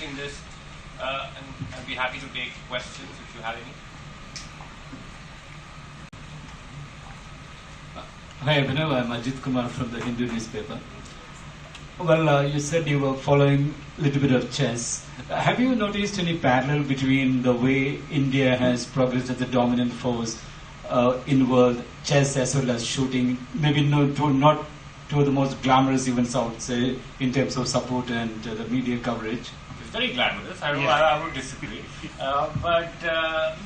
in this, and I'd be happy to take questions if you have any. Hi Abhinav, I'm Ajit Kumar from the Hindu newspaper. Well, you said you were following a little bit of chess. Have you noticed any parallel between the way India has progressed as a dominant force in world chess as well as shooting? Maybe not to the most glamorous events, I would say, in terms of support and the media coverage. It's very glamorous. I would disagree. But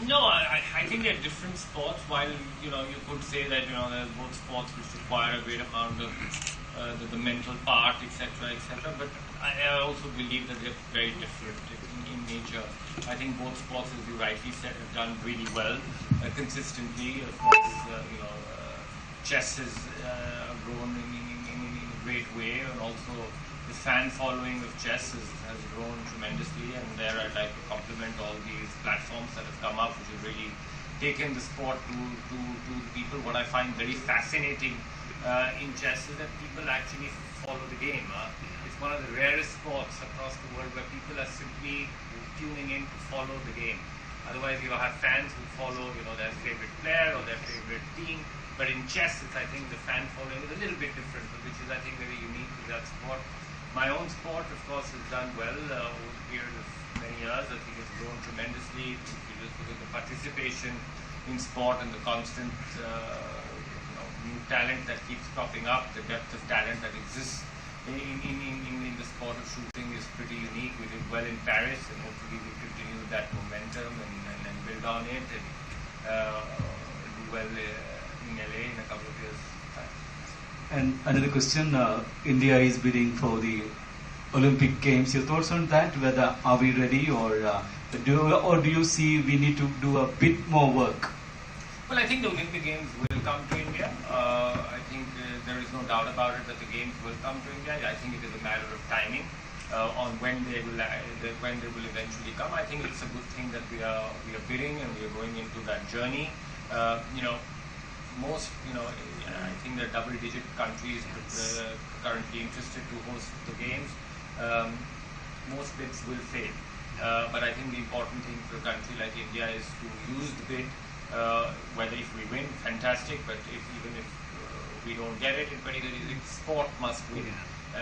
no, I think they're different sports. While you could say that they're both sports which require a great amount of the mental part, etc., etc. But I also believe that they're very different in nature. I think both sports, as you rightly said, have done really well consistently. Of course, chess has grown in a great way, and also the fan following of chess has grown tremendously. And there I'd like to compliment all these platforms that have come up, which have really taken the sport to the people. What I find very fascinating in chess is that people actually follow the game. It's one of the rarest sports across the world where people are simply tuning in to follow the game. Otherwise, you have fans who follow, their favorite player or their favorite team. But in chess, I think the fan following is a little bit different, which is, I think, very unique to that sport. My own sport, of course, has done well over the period of many years. I think it's grown tremendously. If you just look at the participation in sport and the constant new talent that keeps cropping up, the depth of talent that exists in the sport of shooting is pretty unique. We did well in Paris, and hopefully we continue that momentum and build on it and do well in LA in a couple of years' time. And another question, India is bidding for the Olympic Games. Your thoughts on that? Whether are we ready, or do you see we need to do a bit more work? Well, I think the Olympic Games will come to India. I think there is no doubt about it that the Games will come to India. I think it is a matter of timing on when they will eventually come. I think it's a good thing that we are bidding and we are going into that journey. I think there are double-digit countries currently interested to host the Games. Most bids will fail, but I think the important thing for a country like India is to use the bid. Whether if we win, fantastic, but even if we don't get it, in particular, sport must win,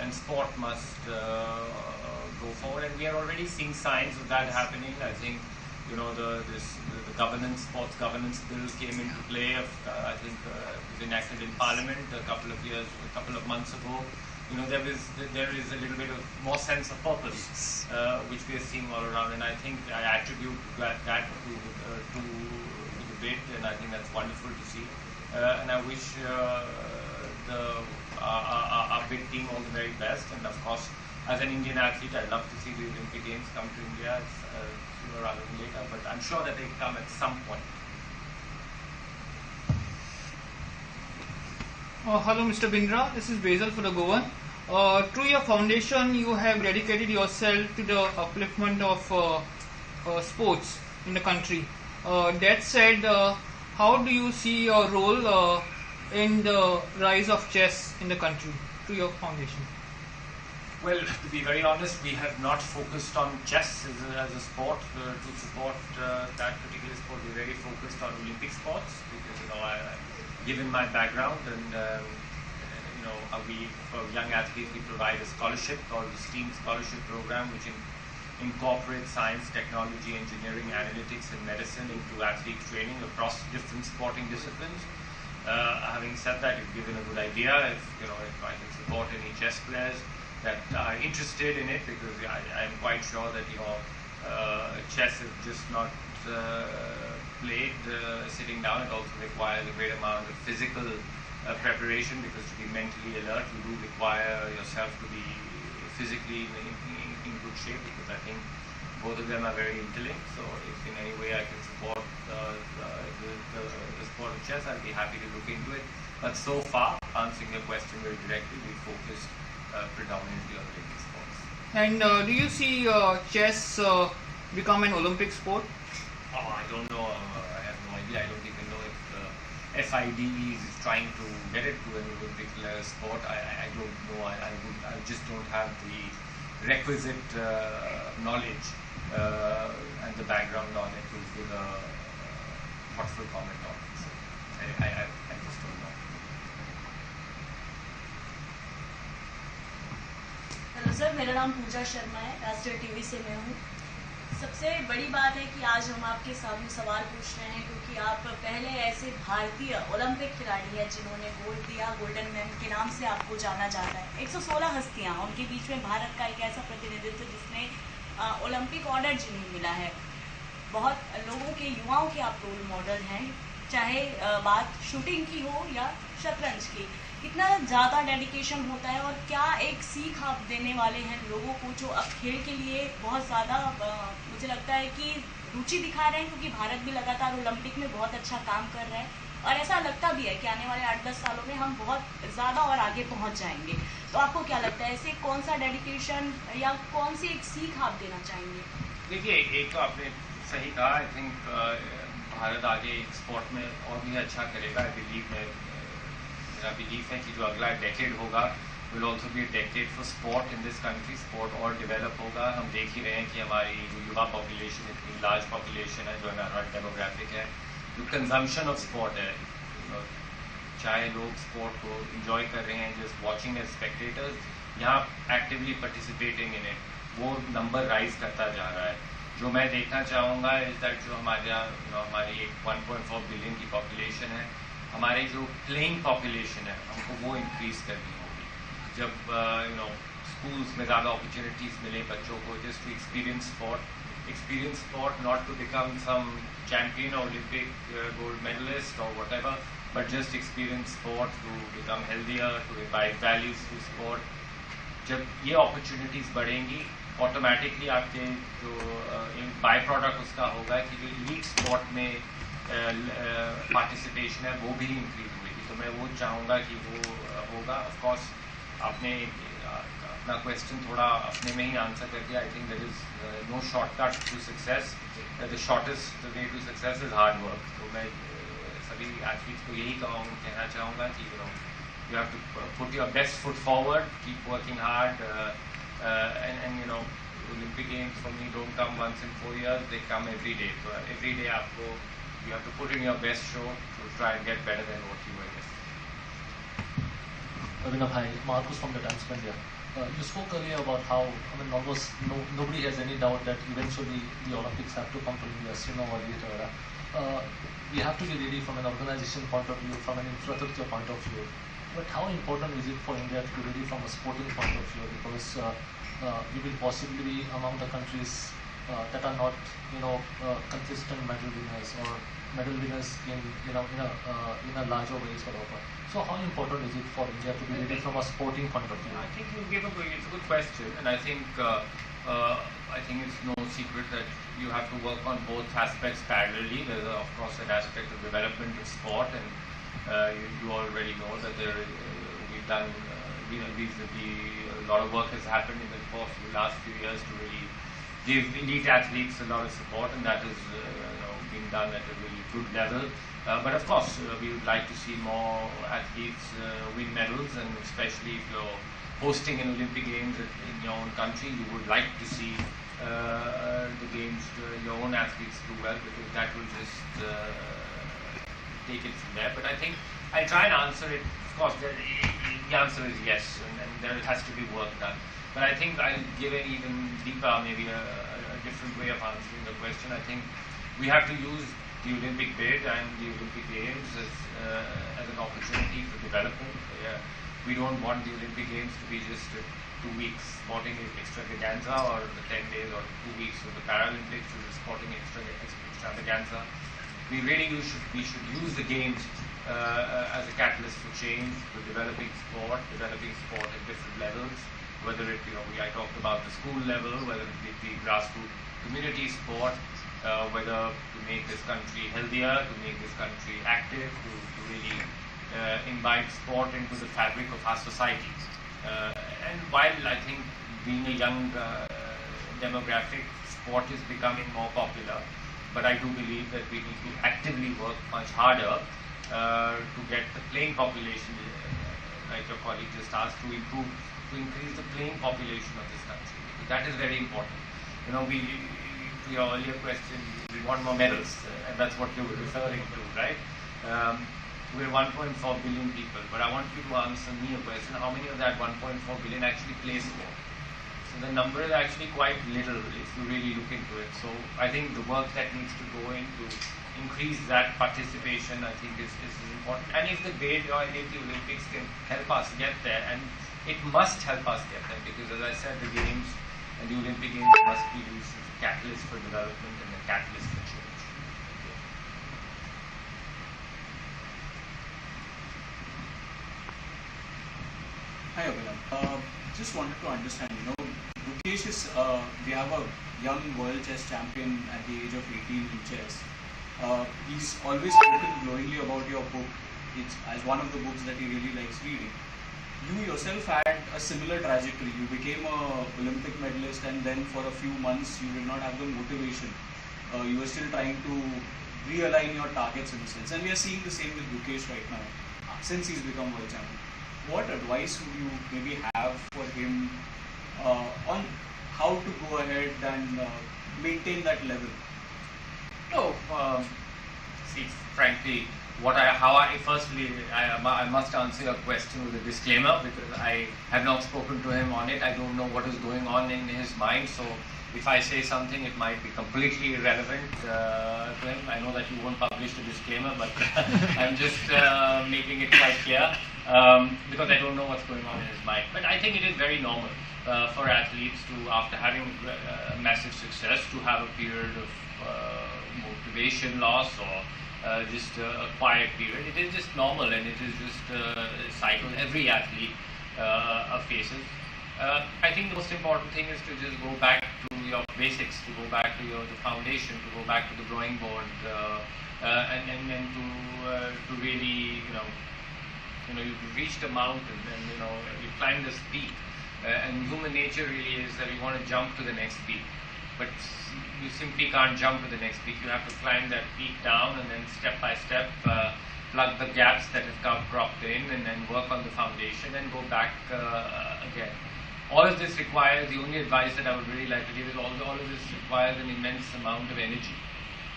and sport must go forward, and we are already seeing signs of that happening. I think the sports governance bill came into play. I think it was enacted in Parliament a couple of months ago. There is a little bit of more sense of purpose, which we are seeing all around, and I think I attribute that to bid, and I think that's wonderful to see. And I wish our big team all the very best. And of course, as an Indian athlete, I'd love to see the Olympic Games come to India sooner rather than later. But I'm sure that they come at some point. Hello, Mr. Bindra. This is Basil for the Goan. Through your foundation, you have dedicated yourself to the upliftment of sports in the country. That said, how do you see your role in the rise of chess in the country through your foundation? Well, to be very honest, we have not focused on chess as a sport to support that particular sport. We're very focused on Olympic sports because given my background and we for young athletes we provide a scholarship called the STEAM Scholarship Program, which incorporates science, technology, engineering, analytics, and medicine into athlete training across different sporting disciplines. Having said that, you've given a good idea. If I can support any chess players that are interested in it, because I'm quite sure that chess is just not played sitting down. It also requires a great amount of physical preparation, because to be mentally alert, you do require yourself to be physically in good shape, because I think both of them are very interlinked. So if in any way I can support the sport of chess, I'll be happy to look into it. But so far, answering your question very directly, we focused predominantly on Olympic sports. And do you see chess become an Olympic sport? I don't know. I have no idea. I don't even know if FIDE is trying to get it to an Olympic sport. I don't know. I just don't have the requisite knowledge and the background knowledge to give a thoughtful comment on it. So I just don't know. Hello sir, मेरा नाम पूजा शर्मा है, राष्ट्रीय TV से मैं हूँ। सबसे बड़ी बात है कि आज हम आपके सामने सवाल पूछ रहे हैं क्योंकि आप पहले ऐसे भारतीय ओलंपिक खिलाड़ी हैं जिन्होंने गोल्ड दिया, गोल्डन मैन के नाम से आपको जाना जाता है। 116 हस्तियाँ, उनके बीच में भारत का एक ऐसा प्रतिनिधित्व जिसने ओलंपिक ऑर्डर जिन्हें मिला है। बहुत लोगों के, युवाओं के आप रोल मॉडल हैं, चाहे बात शूटिंग की हो या शतरंज की। कितना ज़्यादा डेडिकेशन होता है और क्या एक सीख आप देने वाले हैं लोगों को जो अब खेल के लिए बहुत ज़्यादा मुझे लगता है कि रुचि दिखा रहे हैं, क्योंकि भारत भी लगातार ओलंपिक में बहुत अच्छा काम कर रहा है और ऐसा लगता भी है कि आने वाले 8-10 सालों में हम बहुत ज़्यादा और आगे पहुंच जाएंगे। तो आपको क्या लगता है, ऐसे कौन सा डेडिकेशन या कौन सी एक सीख आप देना चाहेंगे? देखिए, एक तो आपने सही कहा। आई थिंक भारत आगे स्पोर्ट में और भी अच्छा करेगा। मेरा बिलीफ है कि जो अगला डेकेड होगा will also be decade for sport in this country. Sport और डेवलप होगा। हम देख ही रहे हैं कि हमारी जो युवा पॉपुलेशन, इतनी लार्ज पॉपुलेशन है, जो हमारा डेमोग्राफिक है, जो कंजम्पशन ऑफ स्पोर्ट है, चाहे लोग स्पोर्ट को इंजॉय कर रहे हैं जस्ट वॉचिंग एज स्पेक्टेटर्स, यहाँ एक्टिवली पार्टिसिपेटिंग इन इट, वो नंबर राइज करता जा रहा है। जो मैं देखना चाहूँगा इज दैट जो हमारी एक 1.4 बिलियन की पॉपुलेशन है, हमारी जो प्लेइंग पॉपुलेशन है, हमको वो इंक्रीज करनी होगी। जब स्कूल्स में ज़्यादा अपॉर्चुनिटीज़ मिले बच्चों को just to experience sport, not to become some champion और ओलंपिक गोल्ड मेडलिस्ट और whatever, but just experience sport to become healthier, to imbibe values to sport. जब ये अपॉर्चुनिटीज़ बढ़ेंगी, ऑटोमेटिकली आपके जो बाय प्रोडक्ट उसका होगा कि जो लीग स्पोर्ट में पार्टिसिपेशन है वो भी इंक्रीज होगी। तो मैं वो चाहूँगा कि वो होगा। ऑफ कोर्स आपने अपना क्वेश्चन थोड़ा अपने में ही आंसर कर दिया। I think there is no shortcut to success, the shortest way to success is hard work. तो मैं सभी एथलीट्स को यही कहना चाहूँगा कि you have to put your best foot forward, keep working hard, and Olympic Games for me don't come once in 4 years, they come every day. So every day you have to put in your best show to try and get better than what you were yesterday. Abhinav, hi, Marcus from the Times of India. You spoke earlier about how, almost nobody has any doubt that eventually the Olympics have to come to India sooner or later. We have to be ready from an organization point of view, from an infrastructure point of view. But how important is it for India to be ready from a sporting point of view? Because we will possibly be among the countries that are not, consistent medal winners or medal winners in a larger way sort of. So how important is it for India to be ready from a sporting point of view? I think it's a good question, and I think it's no secret that you have to work on both aspects parallelly. There's of course an aspect of development of sport, and you already know that we've done a lot of work has happened in the course of the last few years to really give elite athletes a lot of support, and that has been done at a really good level. But of course, we would like to see more athletes win medals, and especially if you're hosting an Olympic Games in your own country, you would like to see the games, your own athletes do well, because that will just take it from there. But I think I'll try and answer it. Of course, the answer is yes, and there has to be work done. But I think I'll give an even deeper, maybe a different way of answering the question. I think we have to use the Olympic bid and the Olympic Games as an opportunity for development. We don't want the Olympic Games to be just 2 weeks sporting extravaganza, or the 10 days or 2 weeks of the Paralympics as a sporting extravaganza. We should use the games as a catalyst for change, for developing sport at different levels. Whether it I talked about the school level, whether it be grassroots community sport, whether to make this country healthier, to make this country active, to really imbibe sport into the fabric of our society. And while I think being a young demographic, sport is becoming more popular, but I do believe that we need to actively work much harder to get the playing population, like your colleague just asked, to increase the playing population of this country. That is very important. You know, your earlier question, we want more medals, and that's what you were referring to, right? We're 1.4 billion people, but I want you to answer me a question: how many of that 1.4 billion actually play sport? So the number is actually quite little if you really look into it. So I think the work that needs to go in to increase that participation, I think is important. And if the Olympics can help us get there, and it must help us get there, because as I said, the Games and the Olympic Games must be used as a catalyst for development and a catalyst for change. Hi Abhinav. Just wanted to understand, Rukesh is, we have a young world chess champion at the age of 18 in chess. He's always spoken glowingly about your book. It's as one of the books that he really likes reading. You yourself had a similar trajectory. You became an Olympic medalist, and then for a few months you did not have the motivation. You were still trying to realign your targets in a sense. And we are seeing the same with Rukesh right now, since he's become world champion. What advice would you maybe have for him on how to go ahead and maintain that level? No, see, frankly, I must answer your question with a disclaimer, because I have not spoken to him on it. I don't know what is going on in his mind, so if I say something, it might be completely irrelevant to him. I know that you won't publish the disclaimer, but I'm just making it quite clear, because I don't know what's going on in his mind. But I think it is very normal for athletes to, after having massive success, to have a period of motivation loss, or just a quiet period. It is just normal, and it is just a cycle every athlete faces. I think the most important thing is to just go back to your basics, to go back to the foundation, to go back to the drawing board, and to really, you've reached a mountain, and you climbed this peak, and human nature really is that we want to jump to the next peak, but you simply can't jump to the next peak. You have to climb that peak down, and then step by step plug the gaps that have cropped in, and then work on the foundation and go back again. All of this requires, the only advice that I would really like to give is all of this requires an immense amount of energy.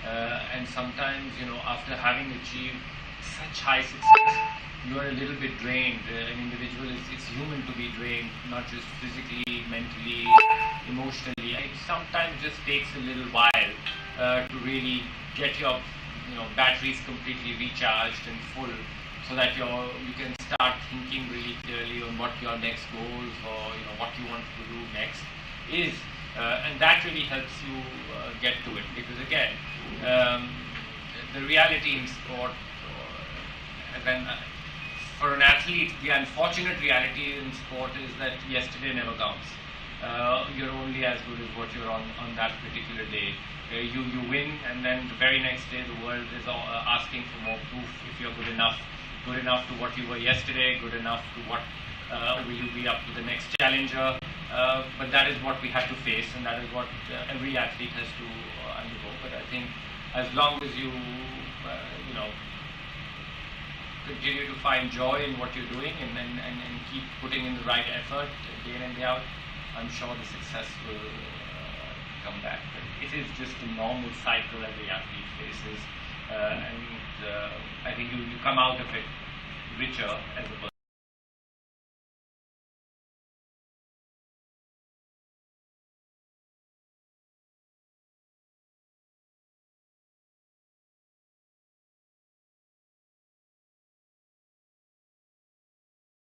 And sometimes, after having achieved such high success, you are a little bit drained. An individual, it's human to be drained, not just physically, mentally, emotionally. It sometimes just takes a little while to really get your batteries completely recharged and full, so that you can start thinking really clearly on what your next goals, or what you want to do next is, and that really helps you get to it. Because again, the reality in sport, for an athlete, the unfortunate reality in sport is that yesterday never counts. You're only as good as what you're on that particular day. You win, and then the very next day the world is asking for more proof if you're good enough to what you were yesterday, good enough to what will you be up to the next challenger. But that is what we have to face, and that is what every athlete has to undergo. But I think as long as you continue to find joy in what you're doing, and keep putting in the right effort day in and day out, I'm sure the success will come back. But it is just a normal cycle every athlete faces, and I think you come out of it richer as a person.